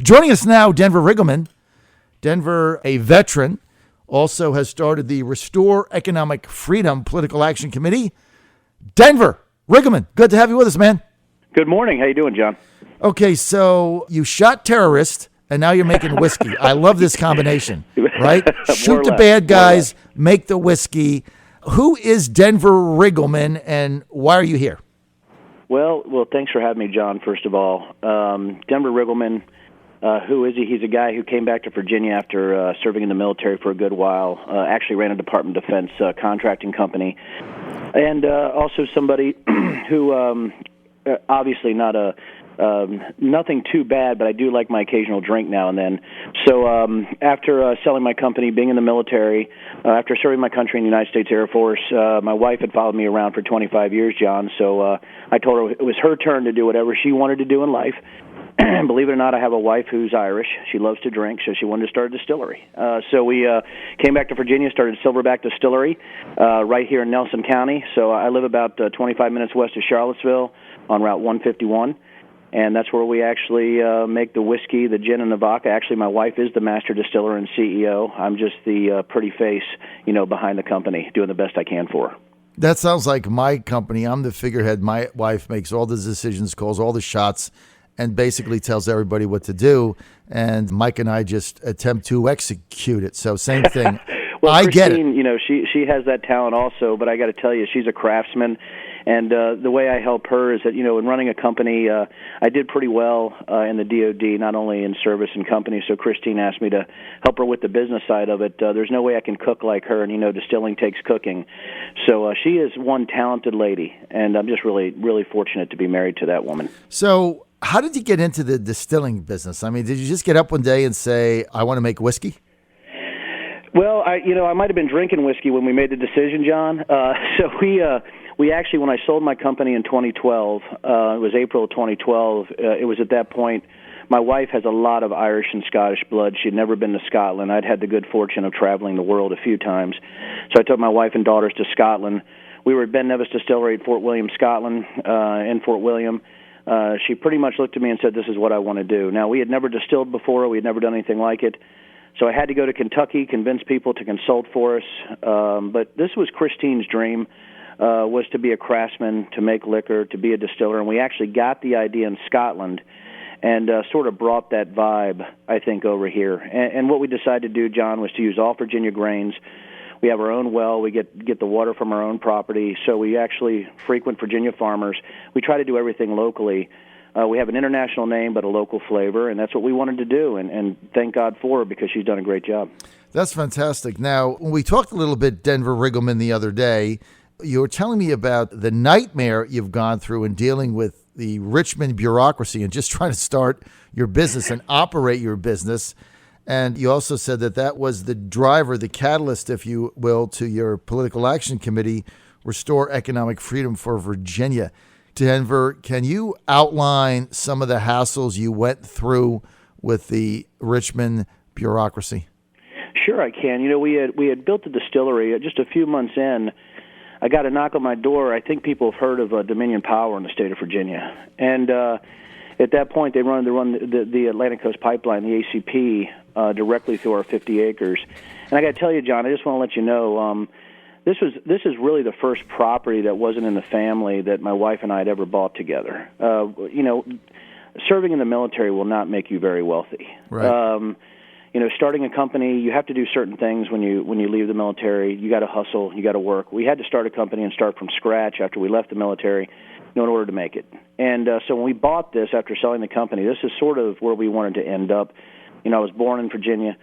Joining us now, Denver Riggleman. Denver, a veteran, also has started the Restore Economic Freedom Political Action Committee. Denver Riggleman, good to have you with us, man. Good morning. How you doing, John? Okay, so you shot terrorists, and now you're making whiskey. I love this combination, right? Shoot the bad guys, make the whiskey. Who is Denver Riggleman, and why are you here? Well, thanks for having me, John, first of all. Denver Riggleman, who is he? He's a guy who came back to Virginia after serving in the military for a good while, actually ran a Department of Defense contracting company, and also somebody who obviously not nothing too bad, but I do like my occasional drink now and then. So after selling my company, being in the military, after serving my country in the United States Air Force, my wife had followed me around for 25 years, John, so I told her it was her turn to do whatever she wanted to do in life. Believe it or not, I have a wife who's Irish. She loves to drink, so she wanted to start a distillery. So we came back to Virginia, started Silverback Distillery right here in Nelson County. So I live about 25 minutes west of Charlottesville on Route 151. And that's where we actually make the whiskey, the gin, and the vodka. Actually, my wife is the master distiller and CEO. I'm just the pretty face, behind the company, doing the best I can for her. That sounds like my company. I'm the figurehead. My wife makes all the decisions, calls all the shots, and basically tells everybody what to do. And Mike and I just attempt to execute it. So same thing. Well, I Christine, get it. She has that talent also, but I got to tell you, she's a craftsman. And the way I help her is that, in running a company, I did pretty well in the DOD, not only in service and company. So Christine asked me to help her with the business side of it. There's no way I can cook like her, and, distilling takes cooking. So she is one talented lady, and I'm just really, really fortunate to be married to that woman. So how did you get into the distilling business? I mean, did you just get up one day and say, I want to make whiskey? Well, I might have been drinking whiskey when we made the decision, John. So we actually, when I sold my company in 2012, it was April of 2012, it was at that point, my wife has a lot of Irish and Scottish blood. She'd never been to Scotland. I'd had the good fortune of traveling the world a few times. So I took my wife and daughters to Scotland. We were at Ben Nevis Distillery at Fort William, Scotland, in Fort William. She pretty much looked at me and said, this is what I want to do. Now, we had never distilled before. We had never done anything like it. So I had to go to Kentucky, convince people to consult for us. But this was Christine's dream, was to be a craftsman, to make liquor, to be a distiller. And we actually got the idea in Scotland and sort of brought that vibe, I think, over here. And what we decided to do, John, was to use all Virginia grains. We have our own well. We get the water from our own property. So we actually frequent Virginia farmers. We try to do everything locally. We have an international name, but a local flavor, and that's what we wanted to do, and thank God for her because she's done a great job. That's fantastic. Now, when we talked a little bit, Denver Riggleman, the other day, you were telling me about the nightmare you've gone through in dealing with the Richmond bureaucracy and just trying to start your business and operate your business. And you also said that was the driver, the catalyst, if you will, to your political action committee, Restore Economic Freedom for Virginia. Denver, can you outline some of the hassles you went through with the Richmond bureaucracy? Sure, I can. We had built a distillery. Just a few months in, I got a knock on my door. I think people have heard of Dominion Power in the state of Virginia. And at that point, they run the Atlantic Coast Pipeline, the ACP, directly through our 50 acres. And I got to tell you, John, I just want to let you know, This is really the first property that wasn't in the family that my wife and I had ever bought together. Serving in the military will not make you very wealthy. Right. Starting a company, you have to do certain things when you leave the military. You got to hustle, you got to work. We had to start a company and start from scratch after we left the military in order to make it. And so when we bought this after selling the company, this is sort of where we wanted to end up. I was born in Virginia.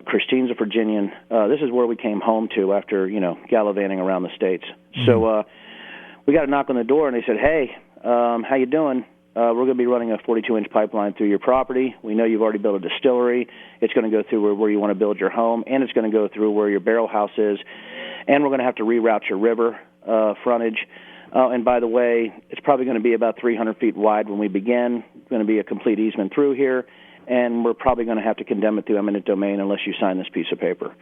Christine's a Virginian. This is where we came home to after, gallivanting around the states. Mm-hmm. So we got a knock on the door, and they said, hey, how you doing? We're going to be running a 42-inch pipeline through your property. We know you've already built a distillery. It's going to go through where you want to build your home, and it's going to go through where your barrel house is. And we're going to have to reroute your river frontage. And by the way, it's probably going to be about 300 feet wide when we begin. It's going to be a complete easement through here. And we're probably going to have to condemn it to eminent domain unless you sign this piece of paper.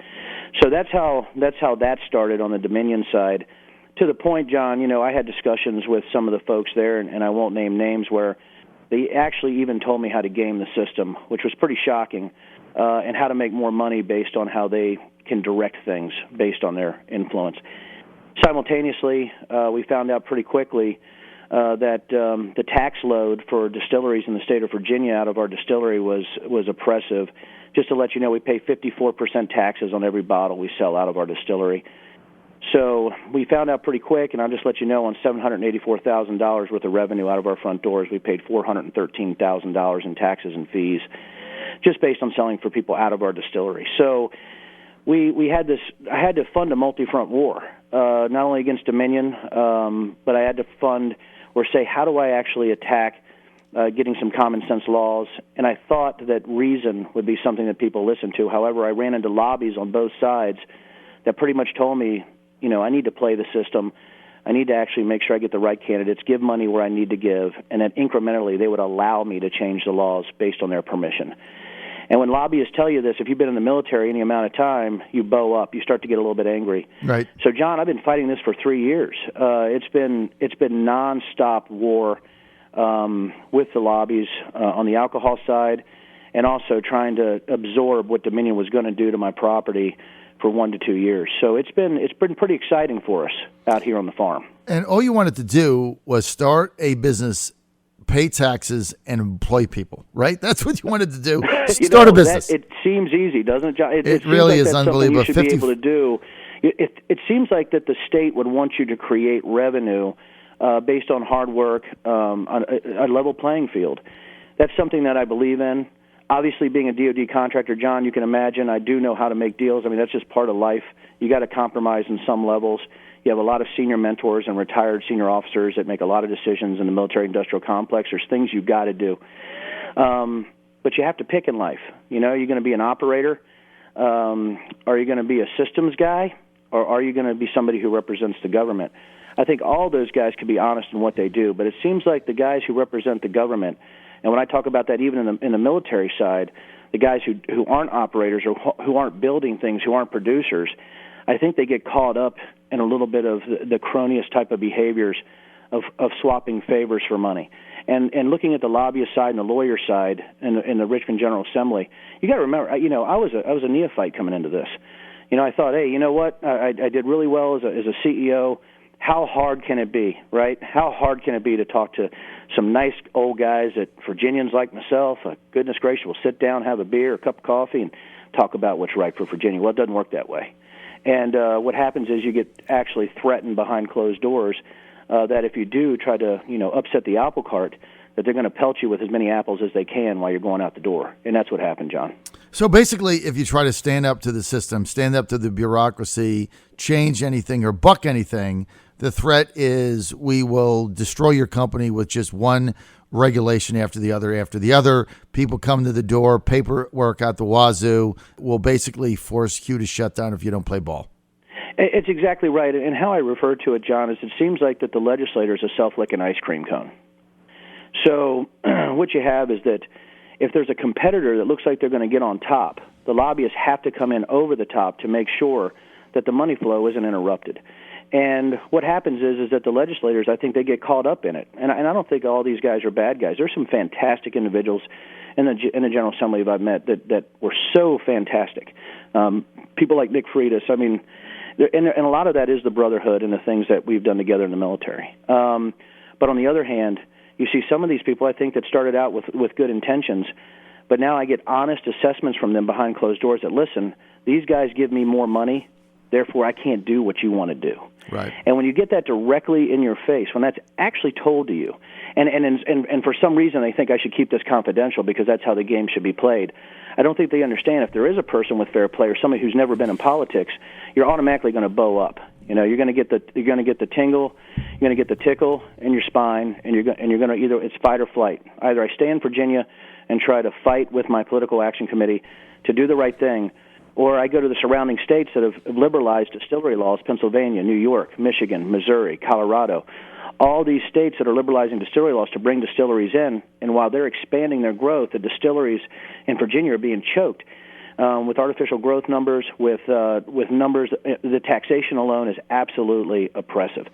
So that's how that started on the Dominion side. To the point, John, I had discussions with some of the folks there, and I won't name names, where They actually even told me how to game the system, which was pretty shocking, and how to make more money based on how they can direct things based on their influence. Simultaneously, we found out pretty quickly that the tax load for distilleries in the state of Virginia out of our distillery was oppressive. Just to let you know, we pay 54% taxes on every bottle we sell out of our distillery. So we found out pretty quick, and I'll just let you know, on $784,000 worth of revenue out of our front doors, we paid $413,000 in taxes and fees, just based on selling for people out of our distillery. So we had this. I had to fund a multi-front war, not only against Dominion, but I had to fund or say, how do I actually attack getting some common sense laws? And I thought that reason would be something that people listen to. However, I ran into lobbies on both sides that pretty much told me, I need to play the system. I need to actually make sure I get the right candidates, give money where I need to give, and that incrementally they would allow me to change the laws based on their permission. And when lobbyists tell you this, if you've been in the military any amount of time, you bow up. You start to get a little bit angry. Right. So, John, I've been fighting this for 3 years. It's been nonstop war with the lobbies on the alcohol side, and also trying to absorb what Dominion was going to do to my property for 1 to 2 years. So it's been pretty exciting for us out here on the farm. And all you wanted to do was start a business, pay taxes, and employ people, right? That's what you wanted to do. Start a business. It seems easy, doesn't it, John? It really is unbelievable. You should be able to do. It seems like that the state would want you to create revenue based on hard work, on a level playing field. That's something that I believe in. Obviously, being a DOD contractor, John, you can imagine I do know how to make deals. I mean, that's just part of life. You got to compromise in some levels. You have a lot of senior mentors and retired senior officers that make a lot of decisions in the military-industrial complex. There's things you've got to do. But you have to pick in life. You're going to be an operator. Are you going to be a systems guy? Or are you going to be somebody who represents the government? I think all those guys can be honest in what they do. But it seems like the guys who represent the government, and when I talk about that even in the military side, the guys who aren't operators or who aren't building things, who aren't producers, I think they get caught up in a little bit of the cronyist type of behaviors of swapping favors for money. And looking at the lobbyist side and the lawyer side in the Richmond General Assembly, you got to remember, I was a neophyte coming into this. I thought, hey, you know what? I did really well as a CEO. How hard can it be, right? How hard can it be to talk to some nice old guys that Virginians like myself, goodness gracious, will sit down, have a beer, a cup of coffee, and talk about what's right for Virginia? Well, it doesn't work that way. And what happens is you get actually threatened behind closed doors that if you do try to, upset the apple cart, that they're going to pelt you with as many apples as they can while you're going out the door. And that's what happened, John. So basically, if you try to stand up to the system, stand up to the bureaucracy, change anything or buck anything, the threat is we will destroy your company with just one regulation after the other. People come to the door, paperwork out the wazoo, will basically force you to shut down if you don't play ball. It's exactly right. And how I refer to it, John, is it seems like that the legislator is a self-licking ice cream cone. So what you have is that if there's a competitor that looks like they're going to get on top, the lobbyists have to come in over the top to make sure that the money flow isn't interrupted. And what happens is that the legislators, I think they get caught up in it. And I don't think all these guys are bad guys. There's some fantastic individuals in the General Assembly I've met that were so fantastic. People like Nick Freitas. I mean, and a lot of that is the brotherhood and the things that we've done together in the military. But on the other hand, you see some of these people, I think, that started out with good intentions, but now I get honest assessments from them behind closed doors that, listen, these guys give me more money, therefore I can't do what you want to do. Right. And when you get that directly in your face, when that's actually told to you, and for some reason they think I should keep this confidential because that's how the game should be played, I don't think they understand if there is a person with fair play or somebody who's never been in politics, you're automatically going to bow up. You're going to get the tingle, you're going to get the tickle in your spine, and you're going to either it's fight or flight. Either I stay in Virginia and try to fight with my political action committee to do the right thing, or I go to the surrounding states that have liberalized distillery laws: Pennsylvania, New York, Michigan, Missouri, Colorado. All these states that are liberalizing distillery laws to bring distilleries in, and while they're expanding their growth, the distilleries in Virginia are being choked with artificial growth numbers, with numbers. The taxation alone is absolutely oppressive.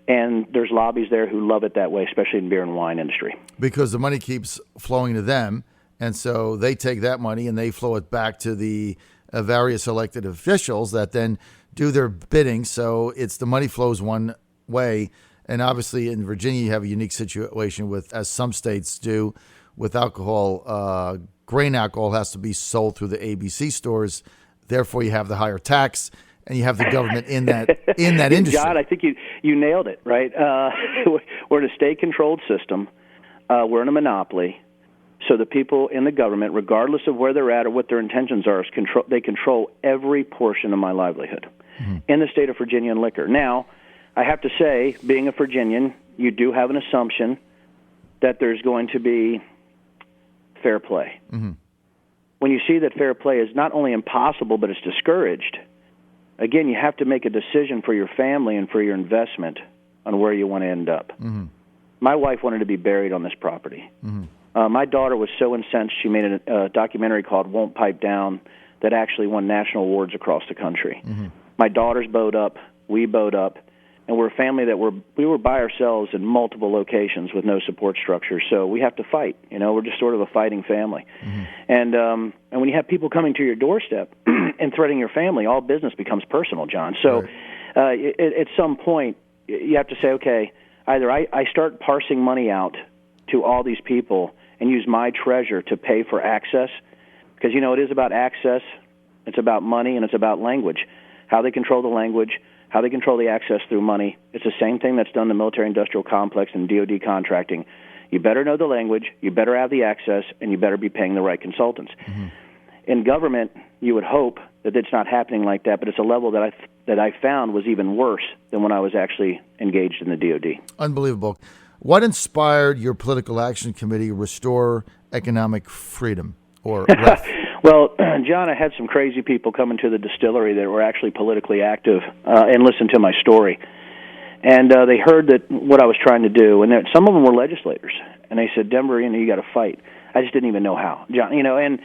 And there's lobbies there who love it that way, especially in beer and wine industry. Because the money keeps flowing to them, and so they take that money and they flow it back to the various elected officials that then do their bidding. So it's the money flows one way. And obviously in Virginia, you have a unique situation with, as some states do, with alcohol. Grain alcohol has to be sold through the ABC stores. Therefore, you have the higher tax, and you have the government in that industry. John, I think you nailed it, right? We're in a state-controlled system. We're in a monopoly. So the people in the government, regardless of where they're at or what their intentions are, they control every portion of my livelihood in the state of Virginia and liquor. Now, I have to say, being a Virginian, you do have an assumption that there's going to be fair play. Mm-hmm. When you see that fair play is not only impossible, but it's discouraged, again, you have to make a decision for your family and for your investment on where you want to end up. Mm-hmm. My wife wanted to be buried on this property. Mm-hmm. My daughter was so incensed, she made a documentary called Won't Pipe Down that actually won national awards across the country. Mm-hmm. My daughters bowed up, we bowed up, and we're a family that we were by ourselves in multiple locations with no support structure. So we have to fight. We're just sort of a fighting family. Mm-hmm. And when you have people coming to your doorstep and threatening your family, all business becomes personal, John. So at some point, you have to say, okay, either I start parsing money out to all these people and use my treasure to pay for access, because, it is about access, it's about money, and it's about language, how they control the language, how they control the access through money. It's the same thing that's done in the military-industrial complex and DoD contracting. You better know the language, you better have the access, and you better be paying the right consultants. Mm-hmm. In government, you would hope that it's not happening like that, but it's a level that I found was even worse than when I was actually engaged in the DoD. Unbelievable. What inspired your political action committee, Restore Economic Freedom, or REF? Well, John, I had some crazy people come into the distillery that were actually politically active and listened to my story. And they heard that what I was trying to do, and some of them were legislators. And they said, Denver, you got to fight. I just didn't even know how, John. And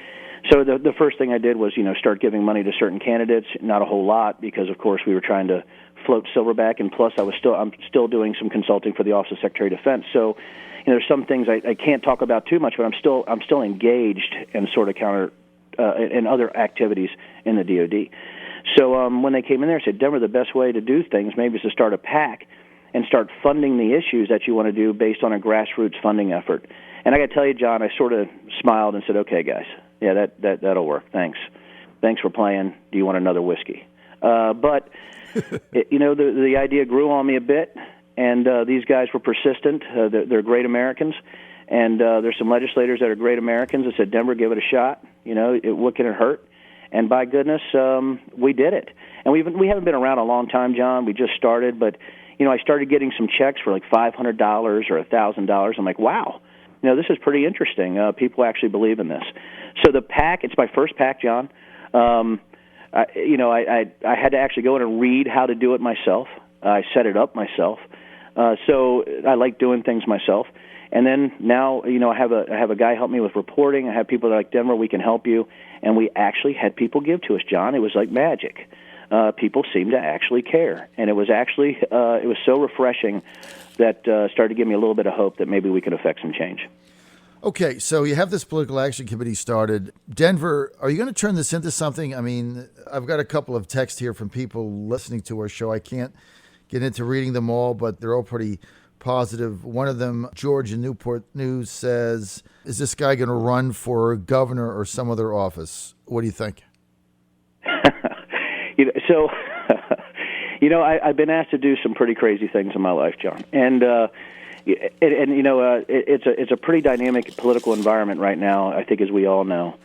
so the first thing I did was, start giving money to certain candidates. Not a whole lot, because of course we were trying to float Silverback, and plus I'm still doing some consulting for the Office of Secretary of Defense. So, there's some things I can't talk about too much, but I'm still engaged in sort of counter. And other activities in the DoD. So when they came in there, I said, Denver, the best way to do things maybe is to start a PAC and start funding the issues that you want to do based on a grassroots funding effort. And I got to tell you, John, I sort of smiled and said, okay, guys, yeah, that'll work. Thanks for playing. Do you want another whiskey? But the idea grew on me a bit, and these guys were persistent. They're great Americans. And there's some legislators that are great Americans that said, Denver, give it a shot. What can it hurt? And by goodness, we did it. And we haven't been around a long time, John. We just started. But, I started getting some checks for like $500 or $1,000. I'm like, wow, this is pretty interesting. People actually believe in this. So the PAC, it's my first PAC, John. I had to actually go in and read how to do it myself. I set it up myself. So I like doing things myself. And then now, I have a guy help me with reporting. I have people that are like, Denver, we can help you. And we actually had people give to us, John. It was like magic. People seemed to actually care. And it was actually, it was so refreshing that started to give me a little bit of hope that maybe we could affect some change. Okay, so you have this political action committee started. Denver, are you going to turn this into something? I mean, I've got a couple of texts here from people listening to our show. I can't get into reading them all, but they're all pretty positive. One of them, George in Newport News, says, is this guy going to run for governor or some other office? What do you think? I've been asked to do some pretty crazy things in my life, John. And it's a pretty dynamic political environment right now, I think, as we all know.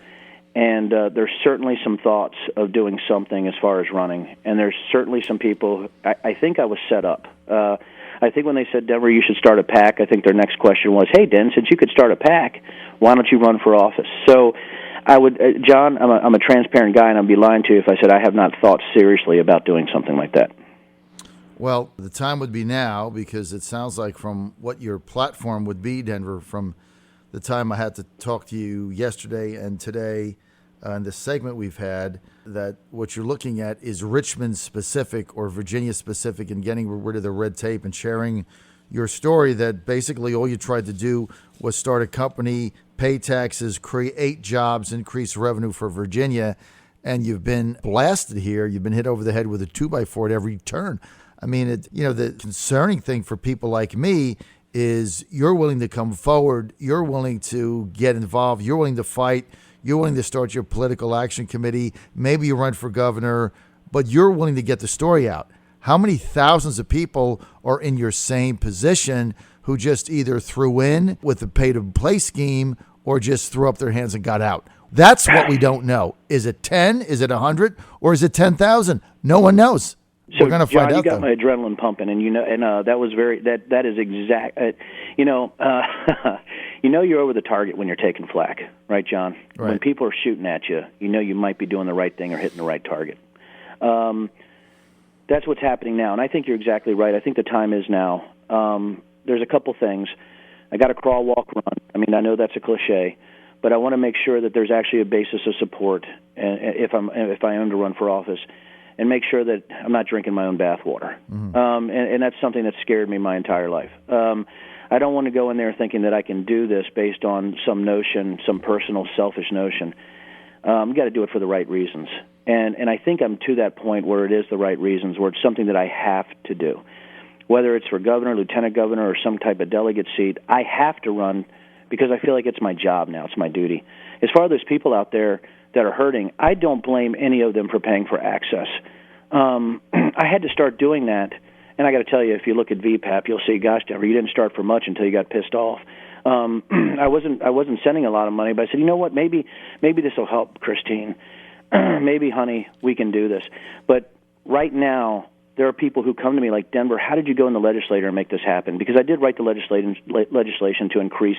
And there's certainly some thoughts of doing something as far as running. And there's certainly some people, I think I was set up. I think when they said, Denver, you should start a PAC, I think their next question was, hey, Den, since you could start a PAC, why don't you run for office? So I would, John, I'm a transparent guy, and I'd be lying to you if I said I have not thought seriously about doing something like that. Well, the time would be now, because it sounds like from what your platform would be, Denver, from the time I had to talk to you yesterday and today, in the segment we've had that what you're looking at is Richmond specific or Virginia specific and getting rid of the red tape and sharing your story that basically all you tried to do was start a company, pay taxes, create jobs, increase revenue for Virginia, and you've been blasted here. You've been hit over the head with a 2x4 at every turn. I mean, the concerning thing for people like me is you're willing to come forward, you're willing to get involved, you're willing to fight, you're willing to start your political action committee, maybe you run for governor, but you're willing to get the story out. How many thousands of people are in your same position who just either threw in with the pay-to-play scheme or just threw up their hands and got out? That's what we don't know. Is it 10? Is it 100? Or is it 10,000? No one knows. So, we're going to John, find out. You got my adrenaline pumping, and that was that is exact. You're over the target when you're taking flack, right, John? Right. When people are shooting at you, you might be doing the right thing or hitting the right target. That's what's happening now, and I think you're exactly right. I think the time is now. There's a couple things. I got to crawl, walk, run. I mean, I know that's a cliche, but I want to make sure that there's actually a basis of support, if I am to run for office, and make sure that I'm not drinking my own bathwater. Mm-hmm. And that's something that scared me my entire life. I don't want to go in there thinking that I can do this based on some notion, some personal, selfish notion. You got to do it for the right reasons. And I think I'm to that point where it is the right reasons, where it's something that I have to do. Whether it's for governor, lieutenant governor, or some type of delegate seat, I have to run because I feel like it's my job now. It's my duty. As far as those people out there that are hurting, I don't blame any of them for paying for access. I had to start doing that, and I got to tell you, if you look at VPAP, you'll see, gosh, Denver, you didn't start for much until you got pissed off. I wasn't sending a lot of money, but I said, you know what, maybe this will help, Christine. Maybe, honey, we can do this. But right now, there are people who come to me like, Denver, how did you go in the legislature and make this happen? Because I did write the legislation to increase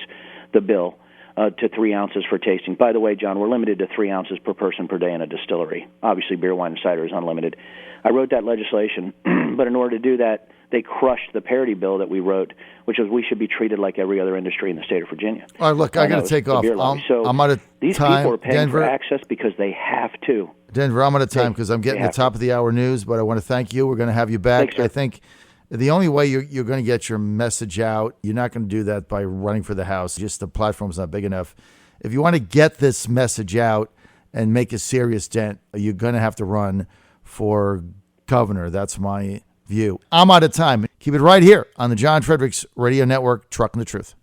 the bill to 3 ounces for tasting. By the way, John, we're limited to 3 ounces per person per day in a distillery. Obviously, beer, wine, and cider is unlimited. I wrote that legislation, but in order to do that, they crushed the parity bill that we wrote, which was we should be treated like every other industry in the state of Virginia. All right, look, I got to take off. I'm out of these time. People are paying Denver, for access because they have to. Denver, I'm out of time because I'm getting the top of the hour news, but I want to thank you. We're going to have you back. Thanks, I think the only way you're going to get your message out, you're not going to do that by running for the House. Just the platform's not big enough. If you want to get this message out and make a serious dent, you're going to have to run for governor. That's my view. I'm out of time. Keep it right here on the John Fredericks Radio Network, Trucking the Truth.